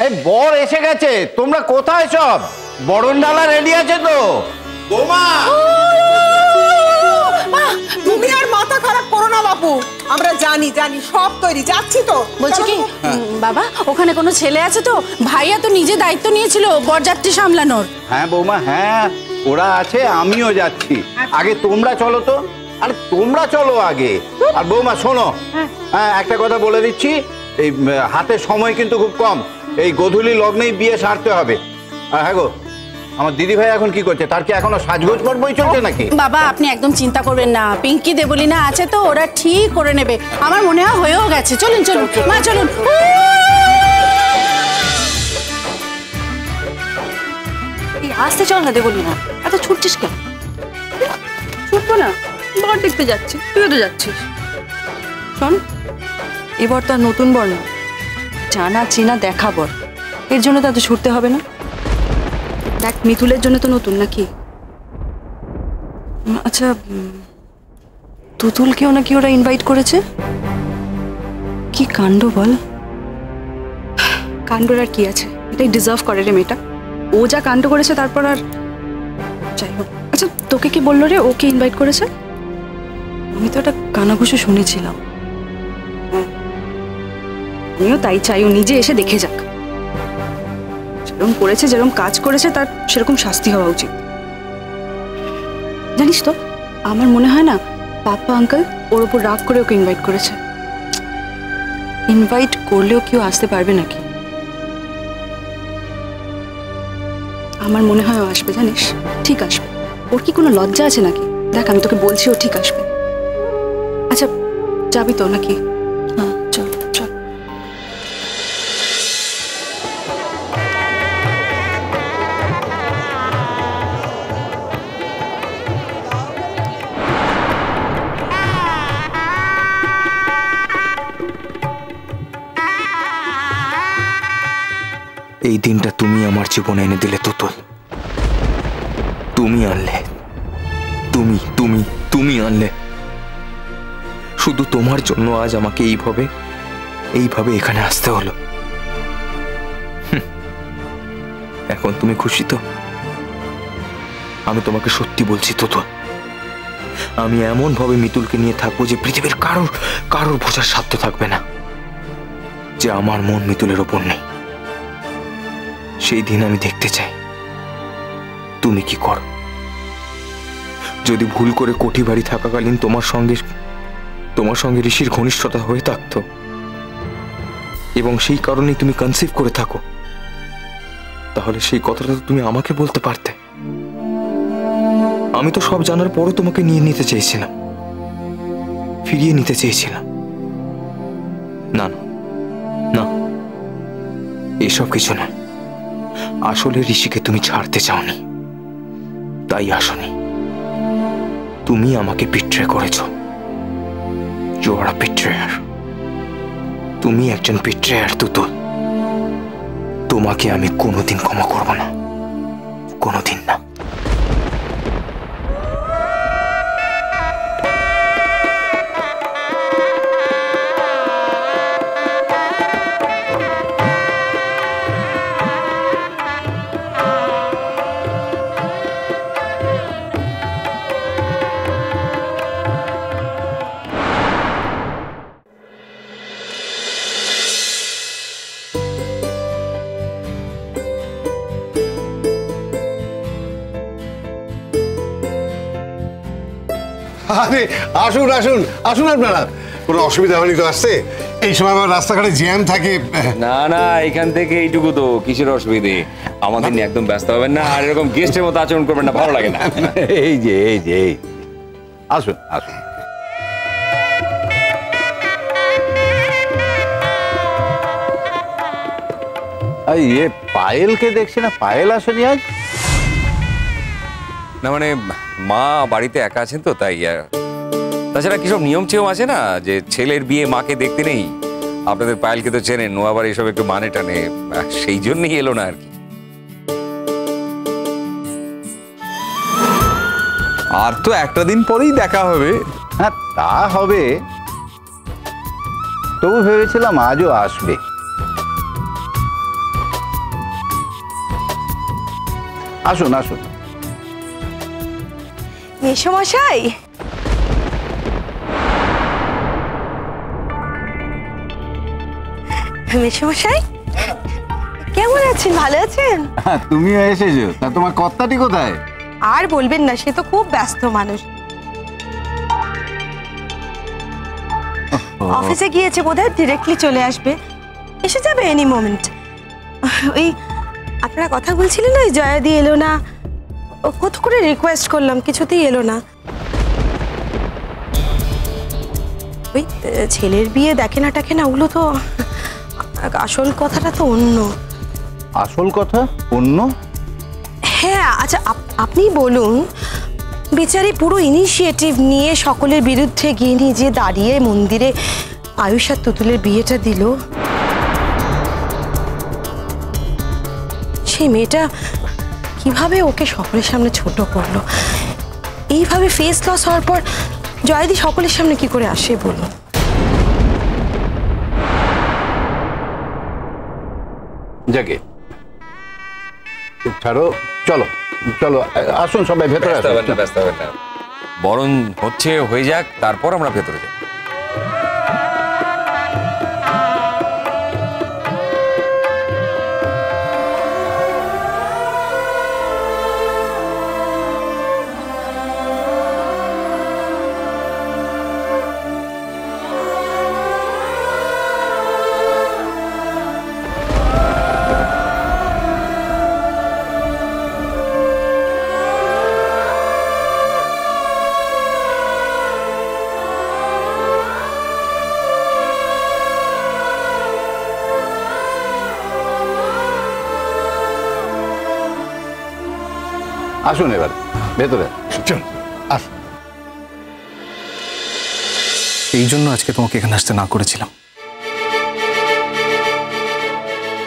এই বর এসে গেছে, তোমরা কোথায় সব? বরণ ডালা রেডি আছে তো? বৌমা তুমি আর মাথা খারাপ করো না বাপু, আমরা জানি জানি সব তৈরি, যাচ্ছি তো। বলছি কি বাবা, ওখানে কোনো ছেলে আছে তো? ভাইয়া তো নিজে দায়িত্ব নিয়েছিল বরযাত্রী সামলানোর। হ্যাঁ বৌমা, হ্যাঁ ওরা আছে, আমিও যাচ্ছি। আগে তোমরা চলো তো। আরে তোমরা চলো আগে। আর বৌমা শোনো, হ্যাঁ একটা কথা বলে দিচ্ছি, এই হাতে সময় কিন্তু খুব কম, এই গোধূলি লগ্নেই বিয়ে সারতে হবে। আর হ্যাঁ গো, আমার দিদি ভাই এখন কি করছে? তার কি এখনো সাজগোজ পর্বই চলছে নাকি? বাবা আপনি একদম চিন্তা করবেন না, পিঙ্কি দেবলিনা আছে তো, ওরা ঠিক করে নেবে। আমার মনে হয় হয়েও গেছে। চলুন চলুন মা, চলুন। আসতে চল না দেবলিনা, এত ছুটছিস কেন? ছুটবো না, বর দেখতে যাচ্ছি, তুইও তো যাচ্ছিস। শোন, এবার তো আর নতুন বর না, জানা চেনা দেখা বর, এর জন্য তো এত ছুটতে হবে না। দেখ মিথুলের জন্য তো নতুন নাকি? আচ্ছা, তুতুলকেও নাকি ওরা ইনভাইট করেছে? কি কাণ্ড বল। কাণ্ডর আর কি আছে, এটাই ডিজার্ভ করে রে মেয়েটা। ও যা কাণ্ড করেছে তারপর আর যাই হোক। আচ্ছা তোকে কি বললো রে ওকে ইনভাইট করেছে? আমি তো একটা কানাঘুষো শুনেছিলাম। আমিও তাই চাই ও নিজে এসে দেখে যাক। যেরকম করেছে, যেরকম কাজ করেছে, তার সেরকম শাস্তি হওয়া উচিত। জানিস তো, আমার মনে হয় না পাপ্পা আঙ্কেল ওর ওপর রাগ করে ওকে ইনভাইট করেছে। ইনভাইট করলেও কেউ আসতে পারবে নাকি? আমার মনে হয় ও আসবে, জানিস, ঠিক আসবে। ওর কি কোনো লজ্জা আছে নাকি? দেখ আমি তোকে বলছি, ও ঠিক আসবে। আচ্ছা যাবি তো নাকি? হ্যাঁ চল চল। এই দিনটা তুমি আমার জীবনে এনে দিলে তুতুল, তুমি আনলে, তুমি তুমি তুমি আনলে। শুধু তোমার জন্য আজ আমাকে এইভাবে এখানে আসতে হলো। এখন তুমি খুশি তো? আমি তোমাকে সত্যি বলছি তুতুল, আমি এমন ভাবে মিতুলকে নিয়ে থাকবো যে পৃথিবীর কারোর বোঝার সাধ্য থাকবে না যে আমার মন মিতুলের ওপর নেই। সেই দিন আমি দেখতে চাই তুমি কি করো। যদি ভুল করে কোঠি বাড়ি থাকাকালীন তোমার সঙ্গে ঋষির ঘনিষ্ঠতা হয়ে থাকতো এবং সেই কারণেই তুমি কনসিভ করে থাকো, তাহলে সেই কথাটা তো তুমি আমাকে বলতে পারতে। আমি তো সব জানার পরও তোমাকে নিয়ে নিতে চেয়েছিলাম, ফিরিয়ে নিতে চেয়েছিলাম। না না না, এসব কিছু না। আসলে ঋষিকে তুমি ছাড়তে চাওনি, তাই আসনি। তুমি আমাকে বিট্রে করেছ। You are a betrayer. তুমি একজন বিট্রেয়ার তুতুল। তোমাকে আমি কোনোদিন ক্ষমা করব না, কোনোদিন না। আরে আসুন আসুন আসুন, আপনারা কোনো অসুবিধা হয়নি তো আসতে? এই সময় আমার রাস্তাঘাটে জ্যাম থাকে। না না, এখান থেকে এইটুকু তো, কিসের অসুবিধে? আমাদের নিয়ে একদম ব্যস্ত হবেন না, আর এরকম গেস্টের মতো আচরণ করবেন না, ভালো লাগে না। এই যে আসুন আসুন। পায়েলকে দেখছি না, পায়েল আসেনি আজ? না মানে মা বাড়িতে একা আছেন তো, তাই। তাছাড়া কিসব নিয়ম টিয়ম আছে না, যে ছেলের বিয়ে মাকে দেখতে নেই। আপনাদের পায়েলকে তো চেনেন, ও আবার এসব একটু মানে টানে, সেই জন্যই এলো না আর কি। আর তো একটা দিন পরেই দেখা হবে। হ্যাঁ তা হবে, তবু ভেবেছিলাম আজও আসবে। আসুন আসুন। মেসমশাই, মেসমশাই কেমন আছেন? ভালো আছেন? তুমিও এসেছো, তা তোমার কর্তাটি কোথায়? আর বলবেন না, সে তো খুব ব্যস্ত মানুষ। অফিসে গিয়েছে বোধহয়, ডিরেক্টলি চলে আসবে, এসে যাবে এনি মোমেন্ট। ওই আপনারা কথা বলছিলেন না, ওই জয়াদি এলো না, কত করে রিকোয়েস্ট করলাম, কিছুতেই এলো না। ওই ছেলের বিয়ে দেখে না টাকে না, ওগুলো তো আসল কথাটা তো অন্য। আসল কথা অন্য? হ্যাঁ, আচ্ছা আপনি বলুন, বেচারি পুরো ইনিশিয়েটিভ নিয়ে সকলের বিরুদ্ধে গিয়ে নিজে দাঁড়িয়ে মন্দিরে আয়ুষ আর তুতুলের বিয়েটা দিল। সেই মেয়েটা কিভাবে ওকে সকলের সামনে ছোট করলো? এইভাবে ফেস লস হওয়ার পর জয়াদি সকলের সামনে কি করে আসে বলুন? যাকে ছাড়ো, চলো চলো, আসুন সবাই ভেতরে ব্যস্ত আসুন। হবেন না, ব্যস্ত হবেন না। বরণ হচ্ছে, হয়ে যাক, তারপর আমরা ভেতরে যাব। আসুন এবার ভেতরে। চল আস। এই জন্য আজকে তোমাকে এখানে আসতে না করেছিলাম।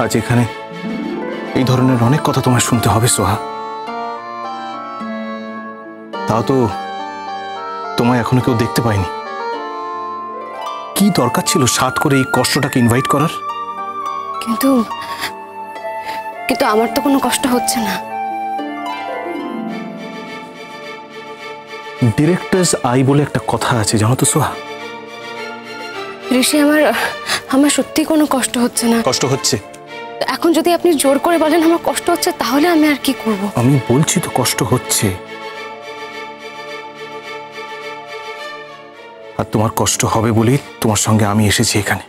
আজ এখানে এই ধরনের অনেক কথা তোমায় শুনতে হবে সোহা। তাও তো তোমায় এখনো কেউ দেখতে পায়নি। কি দরকার ছিল সাত করে এই কষ্টটাকে ইনভাইট করার? কিন্তু আমার তো কোনো কষ্ট হচ্ছে না। ডিরেক্টরস আই বলে একটা কথা আছে, জানো তো সোহা? ঋষি, আমার সত্যি কোনো কষ্ট হচ্ছে না। কষ্ট হচ্ছে? এখন যদি আপনি জোর করে বলেন আমার কষ্ট হচ্ছে, তাহলে আমি আর কি করব? আমি বলছি তো কষ্ট হচ্ছে, আর তোমার কষ্ট হবে বলেই তোমার সঙ্গে আমি এসেছি এখানে।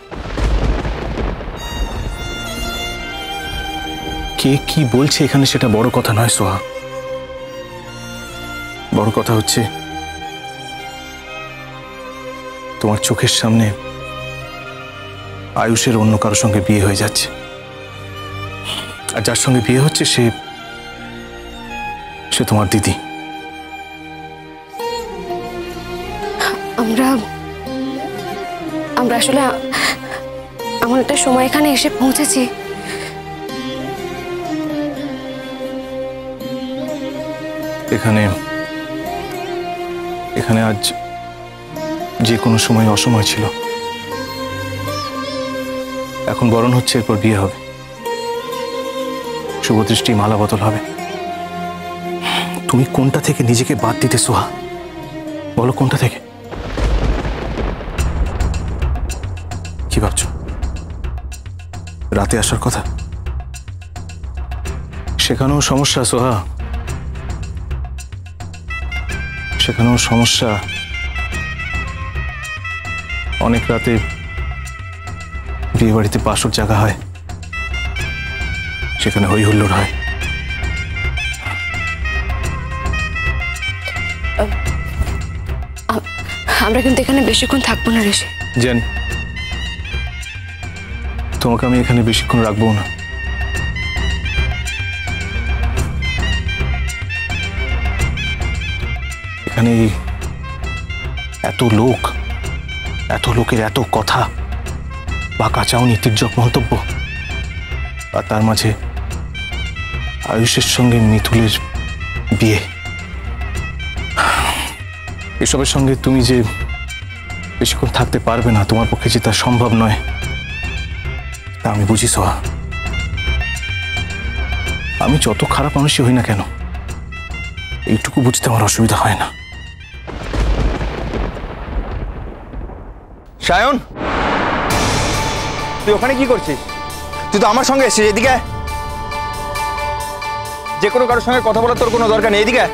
কে কি বলছে এখানে সেটা বড় কথা নয় সোহা। বড় কথা হচ্ছে তোমার চোখের সামনে আয়ুষের অন্য কারোর সঙ্গে বিয়ে হয়ে যাচ্ছে, আর যার সঙ্গে বিয়ে হচ্ছে সে তোমার দিদি। আমরা আসলে এমন একটা সময় এখানে এসে পৌঁছেছি, এখানে আজ যে কোনো সময় অসময় ছিল। এখন বরণ হচ্ছে, এরপর বিয়ে হবে, শুভদৃষ্টি মালা বদল হবে। তুমি কোনটা থেকে নিজেকে বাদ দিতে সোহা? বলো কোনটা থেকে? কি ভাবছো? রাতে আসার কথা? সেখানেও সমস্যা সোহা, সেখানেও সমস্যা। অনেক রাতে বিয়ে বাড়িতে বাসর জাগা হয়, সেখানে হই হুল্লোড় হয়। আমরা কিন্তু এখানে বেশিক্ষণ থাকবো না ঋষি। জানি, তোমাকে আমি এখানে বেশিক্ষণ রাখবো না। এখানে এত লোকের এত কথা বা কাঁচাউনি তির্যক মন্তব্য, আর তার মাঝে আয়ুষের সঙ্গে মিথুলের বিয়ে, এসবের সঙ্গে তুমি যে বেশিক্ষণ থাকতে পারবে না, তোমার পক্ষে যে তা সম্ভব নয়, তা আমি বুঝি সোহা। আমি যত খারাপ মানুষই হই না কেন, এইটুকু বুঝতে আমার অসুবিধা হয় না। সায়ন, তুই ওখানে কি করছিস? তুই তো আমার সঙ্গে এসেছিস, এদিকে আয়। যে কোনো কারোর সঙ্গে কথা বলার তোর কোনো দরকার নেই, এদিকে আয়।